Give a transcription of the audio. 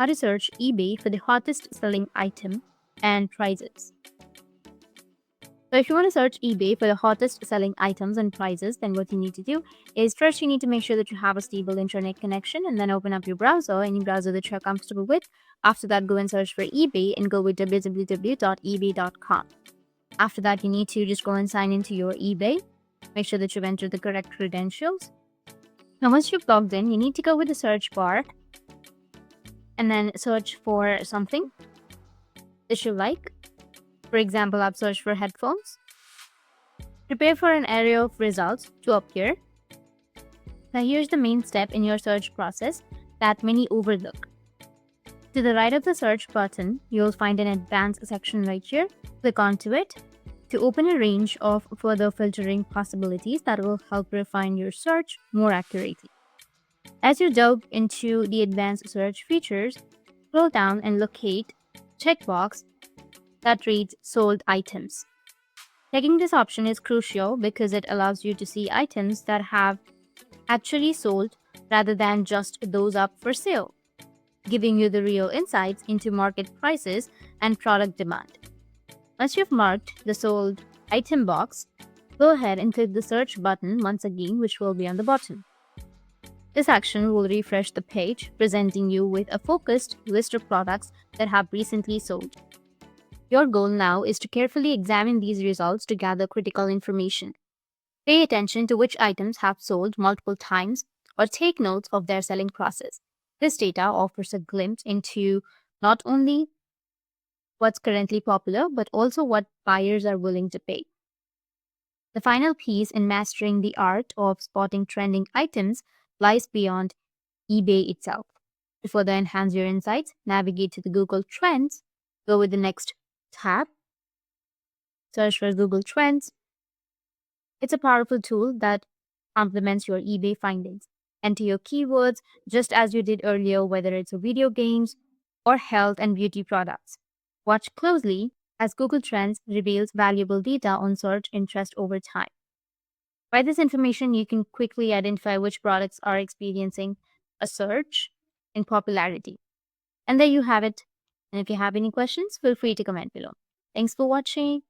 how to search eBay for the hottest selling item and prices. So if you want to search eBay for the hottest selling items and prices, then what you need to do is first you need to make sure that you have a stable internet connection and then open up your browser, any browser that you're comfortable with. After that, go and search for eBay and go with www.ebay.com. After that, you need to just go and sign into your eBay. Make sure that you've entered the correct credentials. Now, once you've logged in, you need to go with the search bar and then search for something that you like. For example, I've searched for headphones. Prepare for an array of results to appear. Now, here's the main step in your search process that many overlook. To the right of the search button, you'll find an advanced section right here. Click onto it to open a range of further filtering possibilities that will help refine your search more accurately. As you delve into the advanced search features, scroll down and locate checkbox that reads sold items. Checking this option is crucial because it allows you to see items that have actually sold rather than just those up for sale, giving you the real insights into market prices and product demand. Once you've marked the sold item box, go ahead and click the search button once again, which will be on the bottom. This action will refresh the page, presenting you with a focused list of products that have recently sold. Your goal now is to carefully examine these results to gather critical information. Pay attention to which items have sold multiple times or take notes of their selling process. This data offers a glimpse into not only what's currently popular, but also what buyers are willing to pay. The final piece in mastering the art of spotting trending items lies beyond eBay itself. To further enhance your insights, navigate to the Google Trends, go with the next tab, search for Google Trends. It's a powerful tool that complements your eBay findings. Enter your keywords just as you did earlier, whether it's video games or health and beauty products. Watch closely as Google Trends reveals valuable data on search interest over time. By this information, you can quickly identify which products are experiencing a surge in popularity. And there you have it. And if you have any questions, feel free to comment below. Thanks for watching.